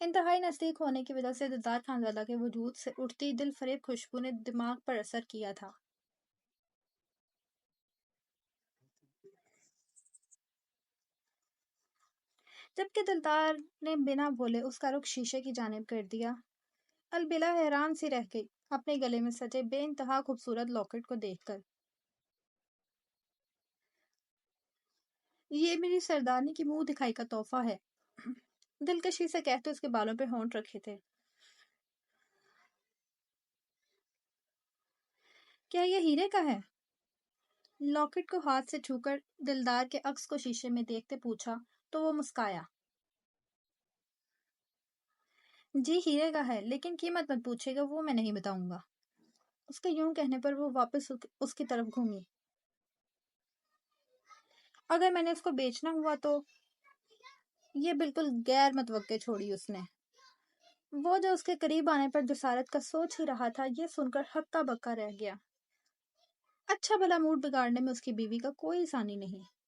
انتہائی نزدیک ہونے کی وجہ سے دلدار خانزادہ کے وجود سے اٹھتی دل فریب خوشبو نے دماغ پر اثر کیا تھا۔ جبکہ دلدار نے بنا بولے اس کا رخ شیشے کی جانب کر دیا۔ البلا حیران سی رہ گئی اپنے گلے میں سجے بے انتہا خوبصورت لاکٹ کو دیکھ کر۔ یہ میری سردارنی کی منہ دکھائی کا تحفہ ہے، دلکشی سے کہتے اس کے بالوں پہ ہونٹ رکھے تھے۔ کیا یہ ہیرے کا ہے؟ لاکٹ کو ہاتھ سے چھو کر دلدار کے عکس کو شیشے میں دیکھتے پوچھا تو وہ مسکایا۔ جی ہیرے کا ہے، لیکن قیمت مت پوچھے گا، وہ میں نہیں بتاؤں گا۔ اس کے یوں کہنے پر وہ واپس اس کی طرف گھومی۔ اگر میں نے اس کو بیچنا ہوا تو؟ یہ بالکل غیر متوقع چھوڑی اس نے۔ وہ جو اس کے قریب آنے پر جسارت کا سوچ ہی رہا تھا، یہ سن کر ہکا بکا رہ گیا۔ اچھا بھلا موڈ بگاڑنے میں اس کی بیوی کا کوئی ثانی نہیں۔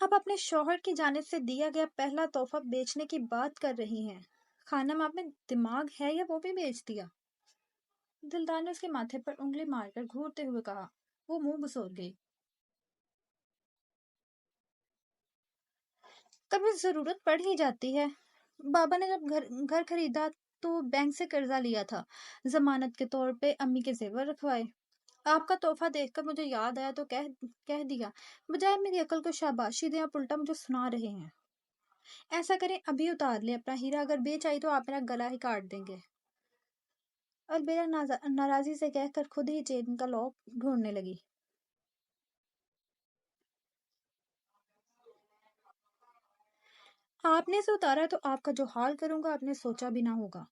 آپ اپنے شوہر کی جانب سے دیا گیا پہلا تحفہ بیچنے کی بات کر رہی ہیں؟ خانم آپ میں دماغ ہے یا وہ بھی بیچ دیا؟ دلدار نے اس کے ماتھے پر انگلی مار کر گھورتے ہوئے کہا۔ وہ منہ بسور گئی۔ کبھی ضرورت پڑ ہی جاتی ہے۔ بابا نے جب گھر خریدا تو بینک سے قرضہ لیا تھا، ضمانت کے طور پہ امی کے زیور رکھوائے۔ آپ کا تحفہ دیکھ کر مجھے یاد آیا تو کہہ دیا، بجائے میری عقل کو شاباشی دیں آپ الٹا مجھے سنا رہے ہیں۔ ایسا کریں ابھی اتار لیں اپنا ہیرا، اگر بیچ آئی تو آپ میرا گلا ہی کاٹ دیں گے۔ البیرا ناراضی سے کہہ کر خود ہی چین کا لاک ڈھونڈنے لگی۔ آپ نے اسے اتارا تو آپ کا جو حال کروں گا آپ نے سوچا بھی نہ ہوگا۔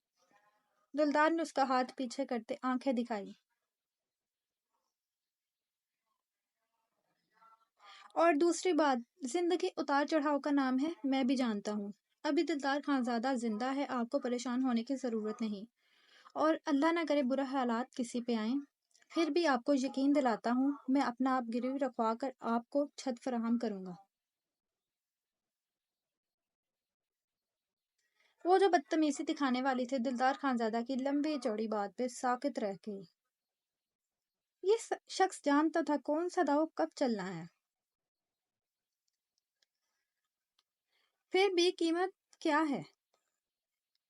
دلدار نے اس کا ہاتھ پیچھے کرتے آنکھیں دکھائی۔ اور دوسری بات، زندگی اتار چڑھاؤ کا نام ہے، میں بھی جانتا ہوں۔ ابھی دلدار خانزادہ زندہ ہے، آپ کو پریشان ہونے کی ضرورت نہیں، اور اللہ نہ کرے برے حالات کسی پہ آئیں۔ پھر بھی آپ کو یقین دلاتا ہوں میں اپنا آپ گروی رکھوا کر آپ کو چھت فراہم کروں گا۔ وہ جو بدتمیزی دکھانے والی تھی دلدار خانزادہ کی لمبی چوڑی بات پہ ساکت رہ گئی۔ یہ شخص جانتا تھا کون سا داؤ کب چلنا ہے۔ پھر بھی قیمت کیا ہے؟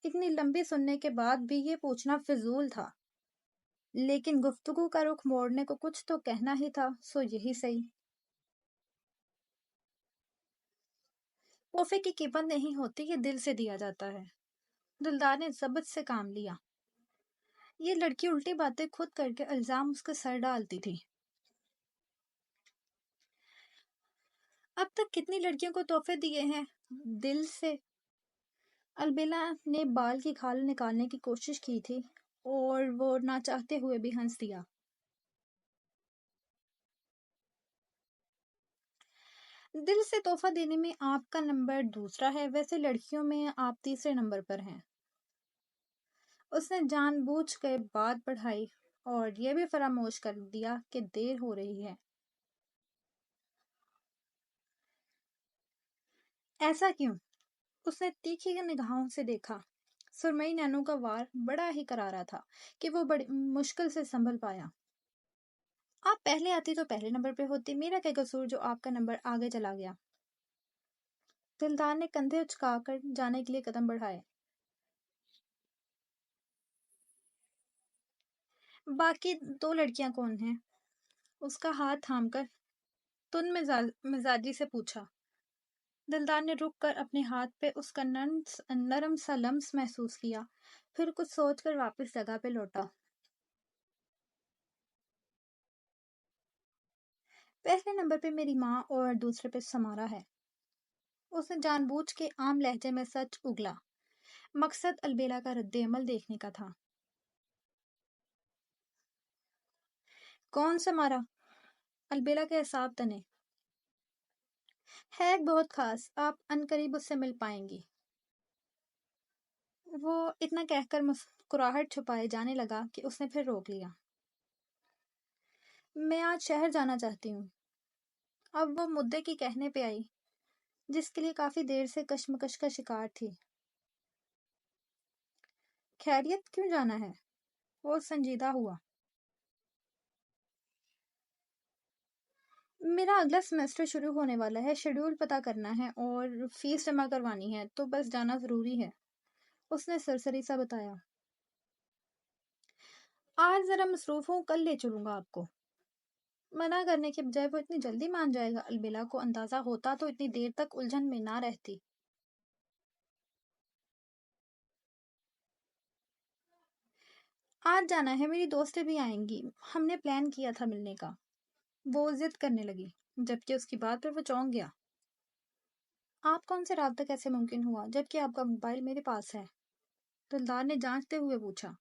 اتنی لمبی سننے کے بعد بھی یہ پوچھنا فضول تھا، لیکن گفتگو کا رخ موڑنے کو کچھ تو کہنا ہی تھا، سو یہی صحیح۔ تحفے کی قیمت نہیں ہوتی، یہ دل سے دیا جاتا ہے۔ دلدار نے ضبط سے کام لیا۔ یہ لڑکی الٹی باتیں خود کر کے الزام اس کے سر ڈالتی تھی۔ اب تک کتنی لڑکیوں کو تحفے دیے ہیں؟ دل سے۔ البیلا نے بال کی کھال نکالنے کی کوشش کی تھی اور وہ نہ چاہتے ہوئے بھی ہنس دیا۔ دل سے تحفہ دینے میں آپ کا نمبر دوسرا ہے، ویسے لڑکیوں میں آپ تیسرے نمبر پر ہیں۔ اس نے جان بوجھ کر بات بڑھائی اور یہ بھی فراموش کر دیا کہ دیر ہو رہی ہے۔ ایسا کیوں؟ اس نے تیکھی نگاہوں سے دیکھا۔ سرمئی نینوں کا وار بڑا ہی کرارا تھا کہ وہ بڑی مشکل سے سنبھل پایا۔ آپ پہلے آتی تو پہلے نمبر پہ ہوتی، میرا کیا قصور جو آپ کا نمبر آگے چلا گیا؟ دلدار نے کندھے اچکا کر جانے کے لیے قدم بڑھائے۔ باقی دو لڑکیاں کون ہیں؟ اس کا ہاتھ تھام کر تن مزاجی سے پوچھا۔ دلدار نے رک کر اپنے ہاتھ پہ اس کا نرم سا لمس محسوس کیا، پھر کچھ سوچ کر واپس جگہ پہ لوٹا۔ پہلے نمبر پہ میری ماں اور دوسرے پہ سمارا ہے۔ اس نے جان بوجھ کے عام لہجے میں سچ اگلا۔ مقصد البیلا کا رد عمل دیکھنے کا تھا۔ کون سمارا؟ البیلا کے اعصاب تنے۔ ہے ایک بہت خاص، آپ عنقریب اس سے مل پائیں گی۔ وہ اتنا کہہ کر مسکراہٹ چھپائے جانے لگا کہ اس نے پھر روک لیا۔ میں آج شہر جانا چاہتی ہوں۔ اب وہ مدعے کی کہنے پہ آئی۔ جس کے لیے کافی دیر سے کشمکش کا شکار تھی۔ خیریت کیوں جانا ہے؟ وہ سنجیدہ ہوا۔ میرا اگلا سیمسٹر شروع ہونے والا ہے، شیڈول پتہ کرنا ہے اور فیس جمع کروانی ہے، تو بس جانا ضروری ہے، اس نے سرسری سا بتایا۔ آج ذرا مصروف ہوں، کل لے چلوں گا آپ کو۔ منع کرنے کے بجائے وہ اتنی جلدی مان جائے گا؟ البیلا کو اندازہ ہوتا تو اتنی دیر تک الجھن میں نہ رہتی۔ آج جانا ہے، میری دوستیں بھی آئیں گی، ہم نے پلان کیا تھا ملنے کا۔ وہ ضد کرنے لگی، جبکہ اس کی بات پر وہ چونک گیا۔ آپ کون سے رابطہ کیسے ممکن ہوا جبکہ آپ کا موبائل میرے پاس ہے؟ دلدار نے جانچتے ہوئے پوچھا۔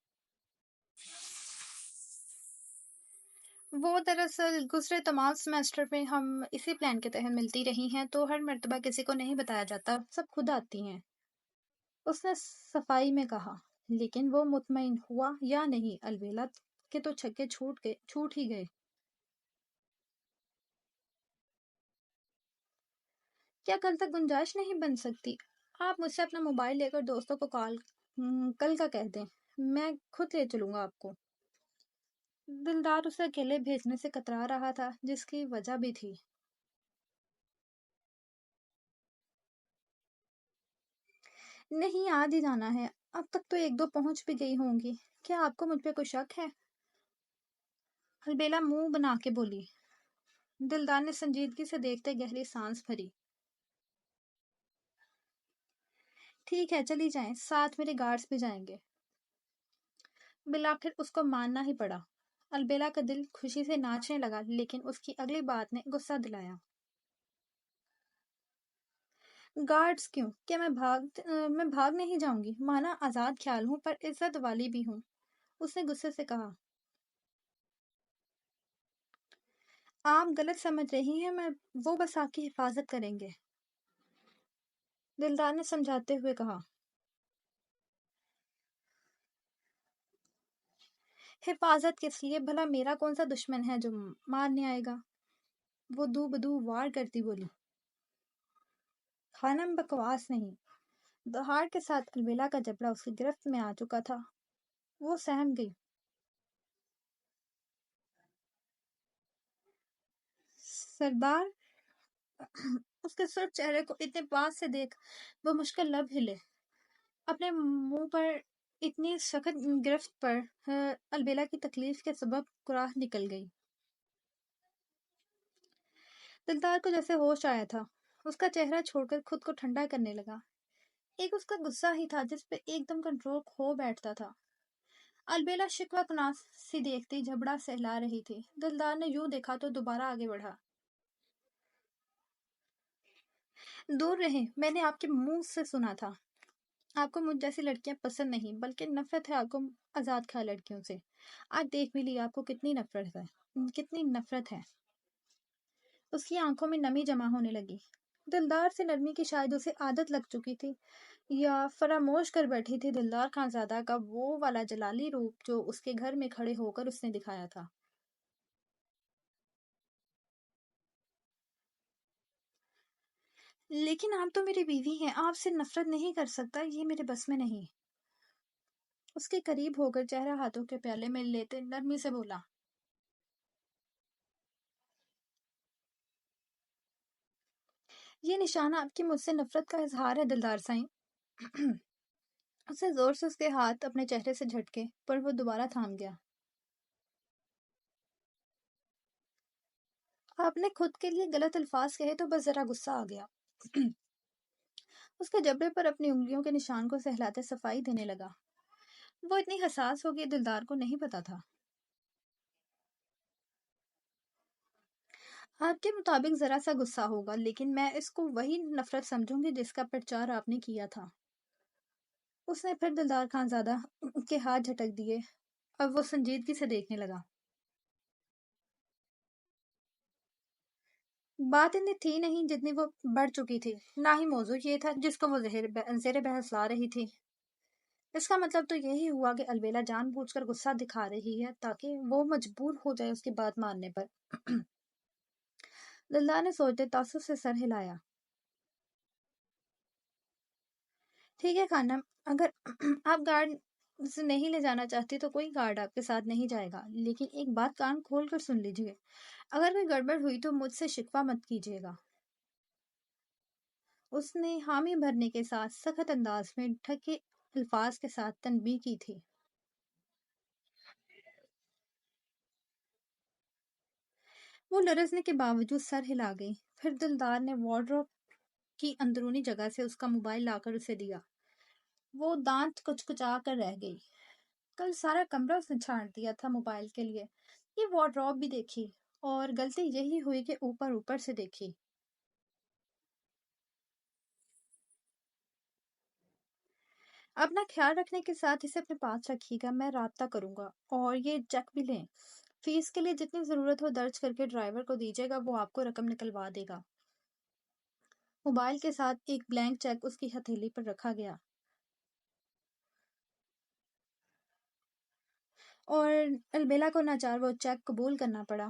وہ دراصل گزرے تمام سیمسٹر میں ہم اسی پلان کے تحت ملتی رہی ہیں، تو ہر مرتبہ کسی کو نہیں بتایا جاتا، سب خود آتی ہیں، اس نے صفائی میں کہا۔ لیکن وہ مطمئن ہوا یا نہیں، البیلا کے تو چھکے چھوٹ ہی گئے۔ کیا کل تک گنجائش نہیں بن سکتی؟ آپ مجھ سے اپنا موبائل لے کر دوستوں کو کل کا کہہ دیں، میں خود لے چلوں گا آپ کو۔ دلدار اسے اکیلے بھیجنے سے کترا رہا تھا، جس کی وجہ بھی تھی۔ نہیں، آج ہی جانا ہے، اب تک تو ایک دو پہنچ بھی گئی ہوں گی۔ کیا آپ کو مجھ پہ کوئی شک ہے؟ البیلا منہ بنا کے بولی۔ دلدار نے سنجیدگی سے دیکھتے گہری سانس بھری۔ ٹھیک ہے، چلی جائیں، ساتھ میرے گارڈز بھی جائیں گے۔ بالآخر اس کو ماننا ہی پڑا۔ البیلا کا دل خوشی سے ناچنے لگا، لیکن اس کی اگلی بات نے غصہ دلایا۔ گارڈز کیوں؟ کیا میں بھاگ نہیں جاؤں گی؟ مانا آزاد خیال ہوں پر عزت والی بھی ہوں، اس نے غصے سے کہا۔ آپ غلط سمجھ رہی ہیں، وہ بس آپ کی حفاظت کریں گے، دلدار نے سمجھاتے ہوئے کہا۔ حفاظت کس لیے؟ بھلا میرا کون سا دشمن ہے جو مارنے آئے گا؟ وہ دو بدو وار کرتی بولی۔ خانم بکواس نہیں۔ دہاڑ کے ساتھ البیلا کا جبڑا اس کی گرفت میں آ چکا تھا، وہ سہم گئی۔ سردار، اس کے سرخ چہرے کو اتنے پاس سے دیکھ وہ مشکل لب ہلے۔ اپنے منہ پر اتنی سخت گرفت پر البیلا کی تکلیف کے سبب کراہ نکل گئی۔ دلدار کو جیسے ہوش آیا تھا، اس کا چہرہ چھوڑ کر خود کو ٹھنڈا کرنے لگا۔ ایک اس کا غصہ ہی تھا جس پہ ایک دم کنٹرول کھو بیٹھتا تھا۔ البیلا شکوہ کناس سی دیکھتی جھبڑا سہلا رہی تھی۔ دلدار نے یوں دیکھا تو دوبارہ آگے بڑھا۔ دور رہیں، میں نے آپ کے منہ سے سنا تھا۔ آپ کو مجھ جیسی لڑکیاں پسند نہیں، بلکہ نفرت ہے آپ کو آزاد خیال لڑکیوں سے۔ آج دیکھ بھی لی آپ کو کتنی نفرت ہے۔ اس کی آنکھوں میں نمی جمع ہونے لگی۔ دلدار سے نرمی کی شاید اسے عادت لگ چکی تھی، یا فراموش کر بیٹھی تھی دلدار خانزادہ کا وہ والا جلالی روپ جو اس کے گھر میں کھڑے ہو کر اس نے دکھایا تھا۔ لیکن آپ تو میری بیوی ہیں، آپ سے نفرت نہیں کر سکتا، یہ میرے بس میں نہیں۔ اس کے قریب ہو کر چہرہ ہاتھوں کے پیالے میں لیتے نرمی سے بولا۔ یہ نشانہ آپ کی مجھ سے نفرت کا اظہار ہے دلدار سائیں۔ اسے زور سے اس کے ہاتھ اپنے چہرے سے جھٹکے پر وہ دوبارہ تھام گیا۔ آپ نے خود کے لیے غلط الفاظ کہے تو بس ذرا غصہ آ گیا۔ اس کے جبڑے پر اپنی انگلیوں کے نشان کو سہلاتے صفائی دینے لگا۔ وہ اتنی حساس ہوگی دلدار کو نہیں پتا تھا۔ آپ کے مطابق ذرا سا غصہ ہوگا، لیکن میں اس کو وہی نفرت سمجھوں گی جس کا پرچار آپ نے کیا تھا۔ اس نے پھر دلدار خانزادہ کے ہاتھ جھٹک دیے۔ اب وہ سنجیدگی سے دیکھنے لگا۔ بات اتنی تھی نہیں جتنی وہ بڑھ چکی تھی، نہ ہی موضوع یہ تھا جس کو وہ زیر بحث لا رہی تھی۔ اس کا مطلب تو یہی ہوا کہ البیلا جان بوجھ کر غصہ دکھا رہی ہے تاکہ وہ مجبور ہو جائے اس کی بات ماننے پر۔ دلدار نے سوچتے تعصب سے سر ہلایا۔ ٹھیک ہے خانم، اگر آپ گارڈ سے نہیں لے جانا چاہتی تو کوئی گارڈ آپ کے ساتھ نہیں جائے گا، لیکن ایک بات کان کھول کر سن لیجیے، اگر کوئی گڑبڑ ہوئی تو مجھ سے شکوہ مت کیجیے گا۔ اس نے حامی بھرنے کے ساتھ سخت انداز میں ڈھکے الفاظ کے ساتھ تنبیہ کی تھی۔ وہ لرزنے کے باوجود سر ہلا گئی۔ پھر دلدار نے وارڈروب کی اندرونی جگہ سے اس کا موبائل لا کر اسے دیا۔ وہ دانت کچکچا کر رہ گئی۔ کل سارا کمرہ اس نے چھانٹ دیا تھا موبائل کے لیے۔ یہ وارڈروب بھی دیکھی اور غلطی یہی ہوئی کہ اوپر اوپر سے دیکھی۔ اپنا خیال رکھنے کے ساتھ اسے اپنے پاس رکھیے گا، میں رابطہ کروں گا، اور یہ چیک بھی لیں۔ فیس کے لیے جتنی ضرورت ہو درج کر کے ڈرائیور کو دیجیے گا، وہ آپ کو رقم نکلوا دے گا۔ موبائل کے ساتھ ایک بلینک چیک اس کی ہتھیلی پر رکھا گیا اور البیلا کو ناچار وہ چیک قبول کرنا پڑا۔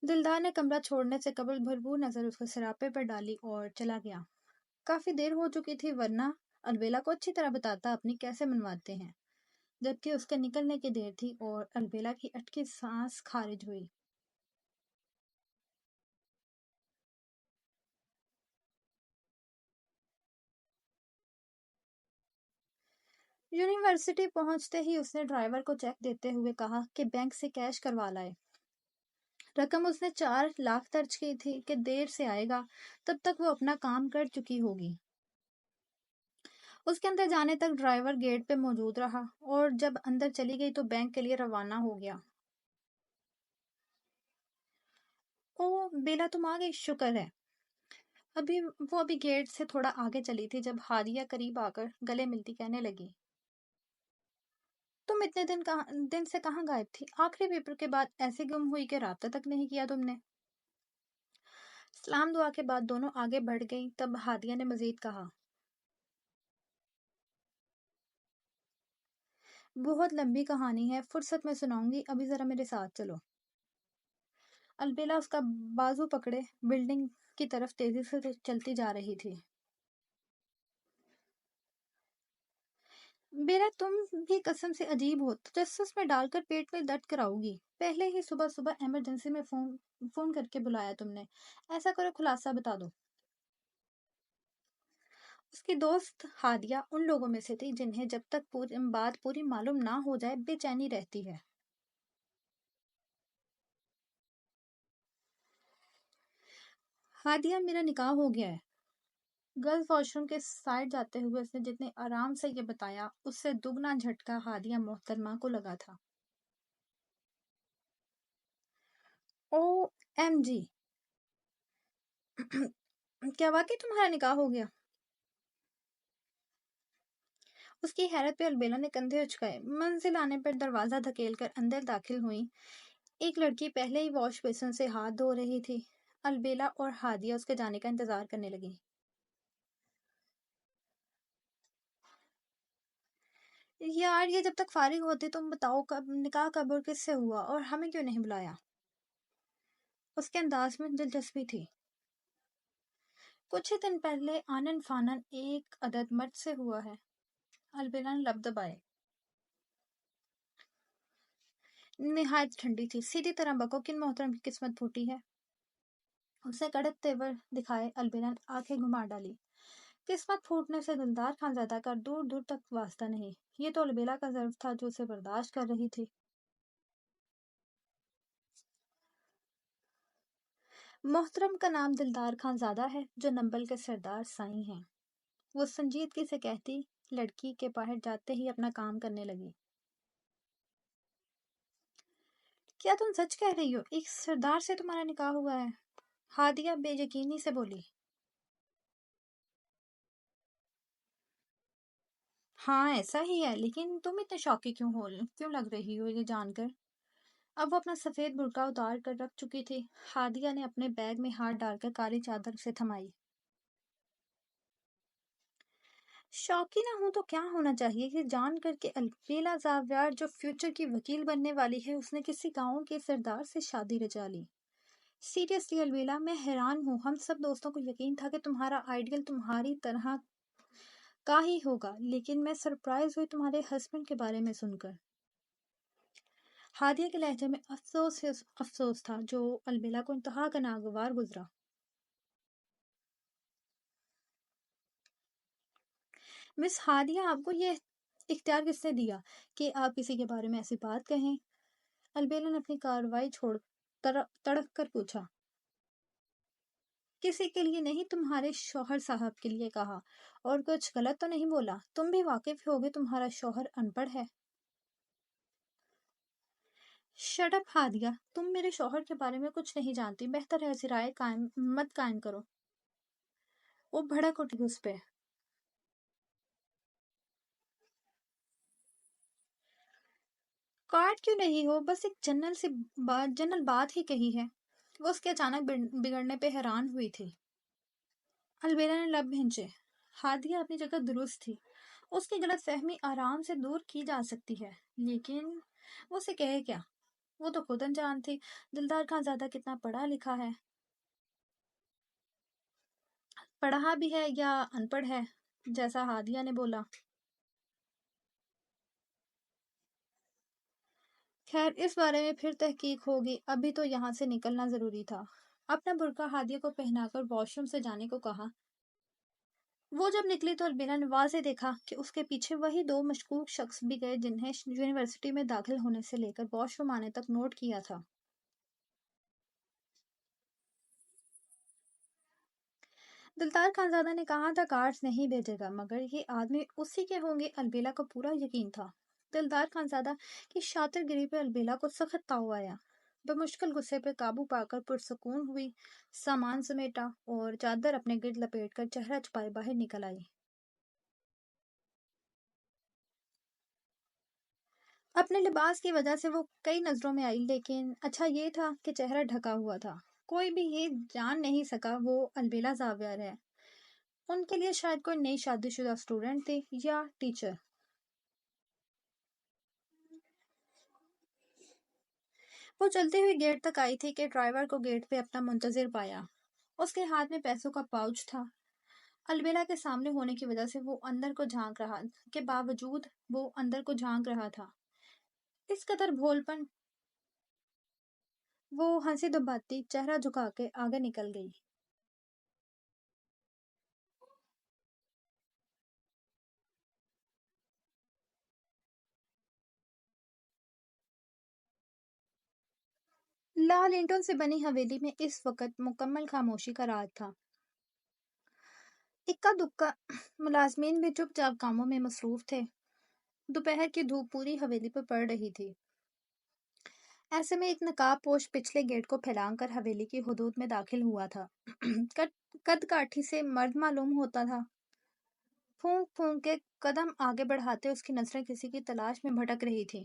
دلدار نے کمرہ چھوڑنے سے قبل بھرپور نظر اس کے سراپے پر ڈالی اور چلا گیا۔ کافی دیر ہو چکی تھی، ورنہ البیلا کو اچھی طرح بتاتا اپنی کیسے منواتے ہیں، جبکہ اس کے نکلنے کی دیر تھی اور البیلا کی اٹکی سانس خارج ہوئی۔ یونیورسٹی پہنچتے ہی اس نے ڈرائیور کو چیک دیتے ہوئے کہا کہ بینک سے کیش کروا لائے۔ رقم اس نے 4 لاکھ درج کی تھی کہ دیر سے آئے گا، تب تک وہ اپنا کام کر چکی ہوگی۔ اس کے اندر جانے تک ڈرائیور گیٹ پہ موجود رہا اور جب اندر چلی گئی تو بینک کے لیے روانہ ہو گیا۔ او بیلا، تم آ گئی، شکر ہے۔ ابھی گیٹ سے تھوڑا آگے چلی تھی جب ہادیہ قریب آ کر گلے ملتی کہنے لگی، تم اتنے دن سے کہاں غائب تھی؟ آخری پیپر کے بعد ایسے گم ہوئی کہ رابطہ تک نہیں کیا تم نے۔ سلام دعا کے بعد دونوں آگے بڑھ گئیں۔ تب ہادیہ نے مزید کہا، بہت لمبی کہانی ہے، فرصت میں سناؤں گی، ابھی ذرا میرے ساتھ چلو۔ البیلا اس کا بازو پکڑے بلڈنگ کی طرف تیزی سے چلتی جا رہی تھی۔ بیلا، تم بھی قسم سے عجیب ہو، تجسس میں ڈال کر پیٹ میں درد کراؤ گی۔ پہلے ہی صبح صبح ایمرجنسی میں فون کر کے بلایا تم نے۔ ایسا کرو، خلاصہ بتا دو۔ اس کی دوست ہادیہ ان لوگوں میں سے تھی جنہیں جب تک بات پوری معلوم نہ ہو جائے بے چینی رہتی ہے۔ ہادیہ، میرا نکاح ہو گیا ہے۔ گرلز واش روم کے سائڈ جاتے ہوئے اس نے جتنے آرام سے یہ بتایا، اس سے دگنا جھٹکا ہادیہ محترمہ کو لگا تھا۔ O M G! کیا واقعی تمہارا نکاح ہو گیا؟ اس کی حیرت پہ البیلا نے کندھے اچکائے۔ منزل آنے پر دروازہ دھکیل کر اندر داخل ہوئی۔ ایک لڑکی پہلے ہی واش بیسن سے ہاتھ دھو رہی تھی۔ البیلا اور ہادیہ اس کے جانے کا انتظار کرنے لگی۔ یار، یہ جب تک فارغ ہوتے تم بتاؤ، نکاح کب اور کس سے ہوا، اور ہمیں کیوں نہیں بلایا؟ اس کے انداز میں دلچسپی تھی۔ کچھ ہی دن پہلے آنن فانن ایک عدد مرد سے ہوا ہے۔ البیلا نے لب دبائے۔ نہایت ٹھنڈی تھی۔ سیدھی طرح بکو، کن محترم کی قسمت پھوٹی ہے؟ اسے کڑک تیور دکھائے البیلا نے آنکھیں گھما ڈالی۔ قسمت پھوٹنے سے دلدار خانزادہ کا دور دور تک واسطہ نہیں۔ یہ تو البیلا کا ظرف تھا جو اسے برداشت کر رہی تھی۔ محترم کا نام دلدار خانزادہ ہے، جو نمبل کے سردار سائیں ہیں۔ وہ سنجیدگی سے کہتی، لڑکی کے باہر جاتے ہی اپنا کام کرنے لگی۔ کیا تم سچ کہہ رہی ہو؟ ایک سردار سے تمہارا نکاح ہوا ہے؟ ہادیہ بے یقینی سے بولی۔ ہاں ایسا ہی ہے، لیکن تم اتنے شوقی کیوں لگ رہی ہو یہ جان کر؟ اب وہ اپنا سفید برقع اتار کر رکھ چکی تھی۔ ہادیہ نے اپنے بیگ میں ہاتھ ڈال کر کالی چادر سے تھمائی۔ شوقی نہ ہوں تو کیا ہونا چاہیے، یہ جان کر کہ البیلا زاویار جو فیوچر کی وکیل بننے والی ہے، اس نے کسی گاؤں کے سردار سے شادی رچا لی۔ سیریسلی البیلا، میں حیران ہوں۔ ہم سب دوستوں کو یقین تھا کہ تمہارا آئیڈیل تمہاری طرح کا ہی ہوگا، لیکن میں سرپرائز ہوئی تمہارے ہسبینڈ کے بارے میں سن کر۔ ہادیہ کے لہجے میں افسوس ہی افسوس تھا جو البیلا کو انتہا کا ناگوار گزرا۔ مس ہادیہ، آپ کو یہ اختیار کس نے دیا کہ آپ کسی کے بارے میں ایسی بات کہیں؟ البیلا نے اپنی کارروائی چھوڑ تڑک کر پوچھا۔ کسی کے لیے نہیں، تمہارے شوہر صاحب کے لیے کہا۔ اور کچھ غلط تو نہیں بولا؟ تم بھی واقف ہوگے تمہارا شوہر ان پڑھ ہے۔ شٹ اپ ہادیہ، تم میرے شوہر کے بارے میں کچھ نہیں جانتی، بہتر ہے ایسی رائے مت قائم کرو۔ وہ بھڑک اٹھی اس پہ۔ کاٹ کیوں نہیں ہو؟ بس ایک جنرل بات ہی کہی ہے۔ وہ اس کے اچانک بگڑنے پہ حیران ہوئی تھی۔ البیلا نے لب بھینچے۔ ہادیہ اپنی جگہ درست تھی، اس کی غلط فہمی آرام سے دور کی جا سکتی ہے، لیکن وہ اسے کہے کیا؟ وہ تو خود انجان تھی۔ دلدار خان زیادہ کتنا پڑھا لکھا ہے؟ پڑھا بھی ہے یا ان پڑھ ہے، جیسا ہادیہ نے بولا؟ خیر، اس بارے میں پھر تحقیق ہوگی، ابھی تو یہاں سے نکلنا ضروری تھا۔ اپنا برقع ہادیہ کو پہنا کر واش روم سے جانے کو کہا۔ وہ جب نکلی تو البیلا نے واضح دیکھا کہ اس کے پیچھے وہی دو مشکوک شخص بھی گئے جنہیں یونیورسٹی میں داخل ہونے سے لے کر واش روم آنے تک نوٹ کیا تھا۔ دلدار خانزادہ نے کہا تھا کارڈز نہیں بھیجے گا، مگر یہ آدمی اسی کے ہوں گے۔ البیلا کو پورا یقین تھا۔ دلدار خانزادہ کی شاطر گری پہ البیلا کو سخت تاؤ آیا۔ بمشکل غصے پہ قابو پا کر پرسکون ہوئی، سامان سمیٹا اور چادر اپنے گرد لپیٹ کر چہرہ چھپائے باہر نکل آئی۔ اپنے لباس کی وجہ سے وہ کئی نظروں میں آئی، لیکن اچھا یہ تھا کہ چہرہ ڈھکا ہوا تھا۔ کوئی بھی یہ جان نہیں سکا وہ البیلا زاویہ ہے۔ ان کے لیے شاید کوئی نئی شادی شدہ اسٹوڈنٹ تھی یا ٹیچر۔ وہ چلتی ہوئی گیٹ تک آئی تھی کہ ڈرائیور کو گیٹ پہ اپنا منتظر پایا۔ اس کے ہاتھ میں پیسوں کا پاؤچ تھا۔ البیلا کے سامنے ہونے کی وجہ سے وہ اندر کو جھانک رہا کے باوجود وہ اندر کو جھانک رہا تھا۔ اس قدر بھول پن، وہ ہنسی دباتی چہرہ جھکا کے آگے نکل گئی۔ لال اینٹوں سے بنی حویلی میں اس وقت مکمل خاموشی کا راج تھا۔ اکا دکا ملازمین بھی چپ چاپ کاموں میں مصروف تھے۔ دوپہر کی دھوپ پوری حویلی پر پڑ رہی تھی۔ ایسے میں ایک نقاب پوش پچھلے گیٹ کو پھیلانگ کر حویلی کی حدود میں داخل ہوا تھا۔ قد کاٹھی سے مرد معلوم ہوتا تھا۔ پھونک پھونک کے قدم آگے بڑھاتے اس کی نظریں کسی کی تلاش میں بھٹک رہی تھی۔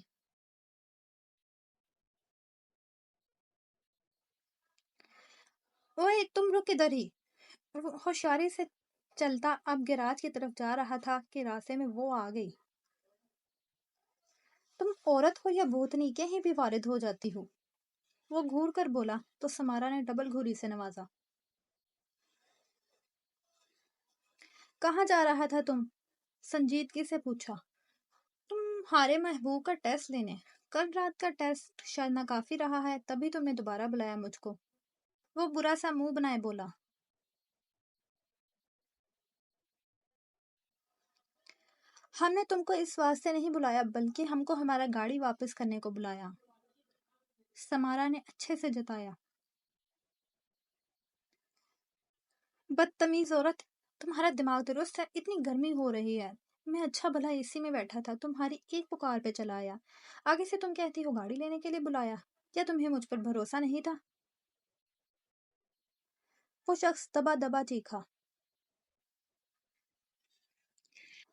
اوئے تم رک ادھر ہی! ہوشیاری سے چلتا اب گیراج کی طرف جا رہا تھا کہ راستے میں وہ آ گئی۔ تم عورت ہو یا بھوتنی، کہیں بھی وارد ہو جاتی ہو۔ وہ گھور کر بولا تو سمارا نے ڈبل گھوری سے نوازا۔ کہاں جا رہا تھا تم؟ سنجیدگی سے پوچھا۔ تمہارے محبوب کا ٹیسٹ لینے۔ کل رات کا ٹیسٹ شاید ناکافی رہا ہے، تبھی تم نے دوبارہ بلایا مجھ کو۔ وہ برا سا منہ بنائے بولا۔ ہم نے تم کو اس واسطے نہیں بلایا بلکہ ہم کو ہمارا گاڑی واپس کرنے کو بلایا، سمارا نے اچھے سے جتایا۔ بدتمیز عورت! تمہارا دماغ درست ہے؟ اتنی گرمی ہو رہی ہے، میں اچھا بھلا اسی میں بیٹھا تھا، تمہاری ایک پکار پہ چلا آیا، آگے سے تم کہتی ہو گاڑی لینے کے لیے بلایا؟ کیا تمہیں مجھ پر بھروسہ نہیں تھا؟ وہ شخص دبا دبا چیخا۔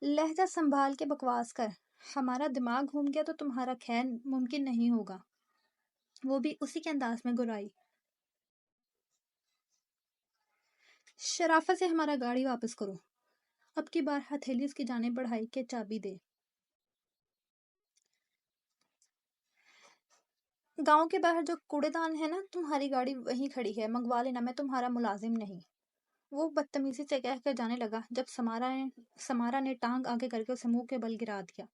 لہجہ سنبھال کے بکواس کر، ہمارا دماغ گھوم گیا تو تمہارا خیر ممکن نہیں ہوگا۔ وہ بھی اسی کے انداز میں گرائی۔ شرافت سے ہمارا گاڑی واپس کرو۔ اب کی بار ہتھیلی اس کی جانب بڑھائی کہ چابی دے۔ گاؤں کے باہر جو کوڑے دان ہے نا، تمہاری گاڑی وہیں کھڑی ہے، منگوا لینا، میں تمہارا ملازم نہیں۔ وہ بدتمیزی سے کہہ کر جانے لگا جب سمارا نے ٹانگ آگے کر کے اسے منہ کے بل گرا دیا۔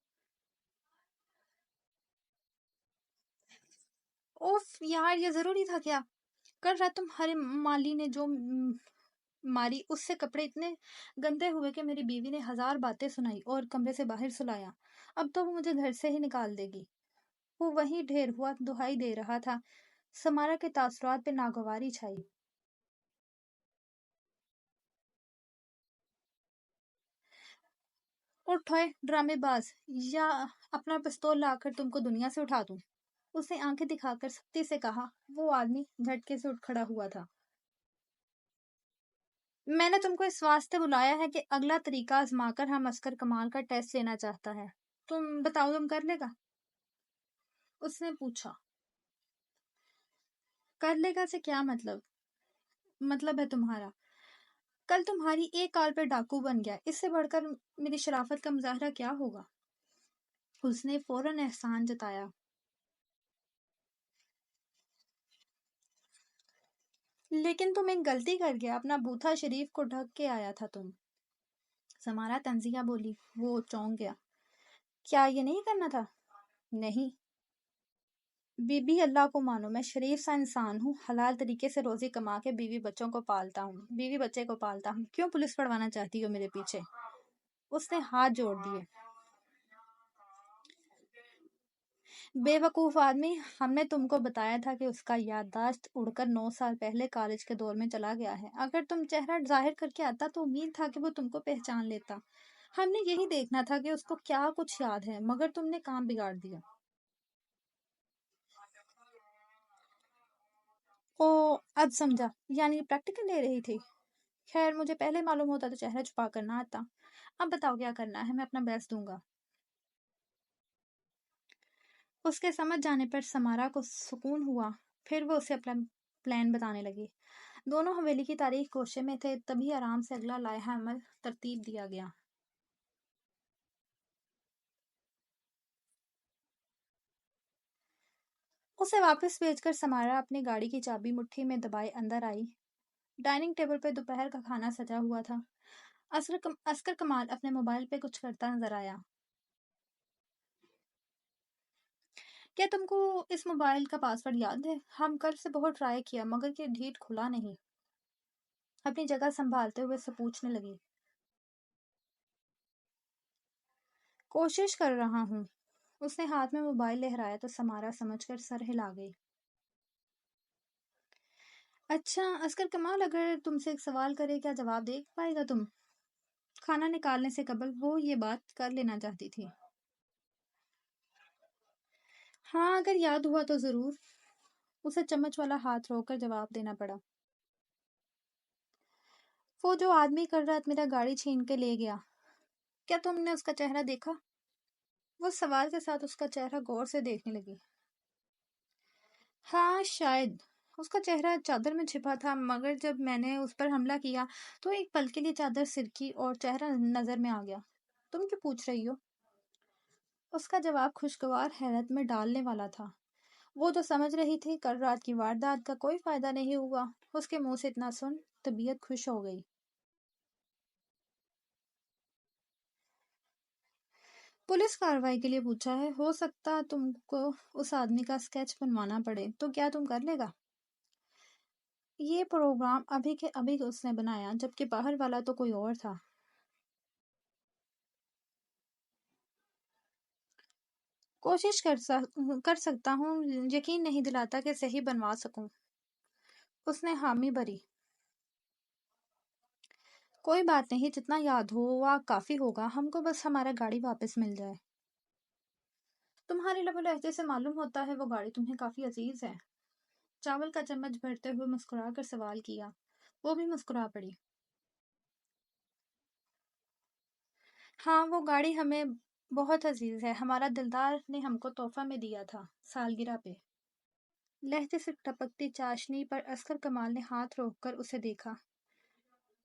اوف یار، یہ ضروری تھا کیا؟ کل رات تمہارے مالی نے جو ماری، اس سے کپڑے اتنے گندے ہوئے کہ میری بیوی نے 1000 باتیں سنائی اور کمرے سے باہر سلایا۔ اب تو وہ مجھے گھر سے ہی نکال دے گی۔ وہ وہیں ڈھیر ہوا دہائی دے رہا تھا۔ سمارا کے تاثرات پہ ناگواری چھائی۔ اٹھوئے ڈرامے باز، یا اپنا پستول لا کر تم کو دنیا سے اٹھا دوں؟ اس نے آنکھیں دکھا کر سختی سے کہا۔ وہ آدمی جھٹکے سے اٹھ کھڑا ہوا تھا۔ میں نے تم کو اس واسطے بلایا ہے کہ اگلا طریقہ آزما کر ہم عسکر کمال کا ٹیسٹ لینا چاہتا ہے۔ تم بتاؤ، تم کر لے گا؟ اس نے پوچھا۔ کر لے گا سے کیا مطلب ہے تمہارا؟ کل تمہاری ایک کال پہ ڈاکو بن گیا، اس سے بڑھ کر میری شرافت کا مظاہرہ کیا ہوگا؟ اس نے فوراً احسان جتایا۔ لیکن تم ایک غلطی کر گیا، اپنا بوتھا شریف کو ڈھک کے آیا تھا تم۔ سمارا تنزیہ بولی۔ وہ چونک گیا۔ کیا یہ نہیں کرنا تھا؟ نہیں بی بی، اللہ کو مانو، میں شریف سا انسان ہوں، حلال طریقے سے روزی کما کے بیوی بچے کو پالتا ہوں۔ کیوں پولیس پڑوانا چاہتی ہو میرے پیچھے؟ اس نے ہاتھ جوڑ دیے۔ بے وقوف آدمی، ہم نے تم کو بتایا تھا کہ اس کا یادداشت اڑ کر 9 سال پہلے کالج کے دور میں چلا گیا ہے۔ اگر تم چہرہ ظاہر کر کے آتا تو امید تھا کہ وہ تم کو پہچان لیتا۔ ہم نے یہی دیکھنا تھا کہ اس کو کیا کچھ یاد ہے، مگر تم نے کام بگاڑ دیا۔ او، اب سمجھا، یعنی پریکٹیکل لے رہی تھی۔ خیر، مجھے پہلے معلوم ہوتا تو چہرہ چھپا کر نہ آتا۔ اب بتاؤ کیا کرنا ہے، میں اپنا بیسٹ دوں گا۔ اس کے سمجھ جانے پر سمارا کو سکون ہوا۔ پھر وہ اسے اپنا پلان بتانے لگی۔ دونوں حویلی کی تاریخ گوشے میں تھے، تبھی آرام سے اگلا لائحہ عمل ترتیب دیا گیا۔ اسے واپس بھیج کر سمارا اپنی گاڑی کی چابی مٹھی میں دبائے اندر آئی۔ ڈائننگ ٹیبل پہ دوپہر کا کھانا سجا ہوا تھا۔ عسکر کمال اپنے موبائل پہ کچھ کرتا نظر آیا۔ کیا تم کو اس موبائل کا پاسورڈ یاد ہے؟ ہم کل سے بہت ٹرائی کیا مگر یہ ڈھیٹ کھلا نہیں۔ اپنی جگہ سنبھالتے ہوئے سے پوچھنے لگی۔ کوشش کر رہا ہوں۔ اس نے ہاتھ میں موبائل لہرایا تو سمارا سمجھ کر سر ہلا گئی۔ اچھا عسکر کمال، اگر تم سے ایک سوال کرے، کیا جواب دے پائے گا تم؟ کھانا نکالنے سے قبل وہ یہ بات کر لینا چاہتی تھی۔ ہاں، اگر یاد ہوا تو ضرور۔ اسے چمچ والا ہاتھ روک کر جواب دینا پڑا۔ وہ جو آدمی کل رات میرا گاڑی چھین کے لے گیا، کیا تم نے اس کا چہرہ دیکھا؟ وہ سوال کے ساتھ اس کا چہرہ غور سے دیکھنے لگی۔ ہاں شاید۔ اس کا چہرہ چادر میں چھپا تھا، مگر جب میں نے اس پر حملہ کیا تو ایک پل کے لیے چادر سرکی اور چہرہ نظر میں آ گیا۔ تم کیوں پوچھ رہی ہو؟ اس کا جواب خوشگوار حیرت میں ڈالنے والا تھا۔ وہ تو سمجھ رہی تھی کل رات کی واردات کا کوئی فائدہ نہیں ہوا۔ اس کے منہ سے اتنا سن طبیعت خوش ہو گئی۔ پولیس کارروائی کے لیے پوچھا ہے، ہو سکتا تم کو اس آدمی کا اسکیچ بنوانا پڑے، تو کیا تم کر لے گا؟ یہ پروگرام ابھی کے ابھی اس نے بنایا، جبکہ باہر والا تو کوئی اور تھا۔ کوشش کر سکتا ہوں، یقین نہیں دلاتا کہ صحیح بنوا سکوں۔ اس نے حامی بھری۔ کوئی بات نہیں، جتنا یاد ہوا کافی ہوگا، ہم کو بس ہمارا گاڑی واپس مل جائے۔ تمہارے لب و لہجے سے معلوم ہوتا ہے وہ گاڑی تمہیں کافی عزیز ہے۔ چاول کا چمچ بھرتے ہوئے مسکرا کر سوال کیا۔ وہ بھی مسکرا پڑی۔ ہاں، وہ گاڑی ہمیں بہت عزیز ہے، ہمارا دلدار نے ہم کو تحفہ میں دیا تھا، سالگرہ پہ۔ لہجے سے ٹپکتی چاشنی پر عسکر کمال نے ہاتھ روک کر اسے دیکھا۔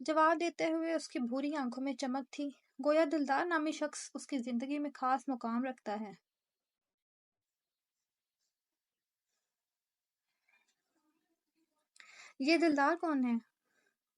جواب دیتے ہوئے اس کی بھوری آنکھوں میں چمک تھی، گویا دلدار نامی شخص اس کی زندگی میں خاص مقام رکھتا ہے۔ یہ دلدار کون ہے؟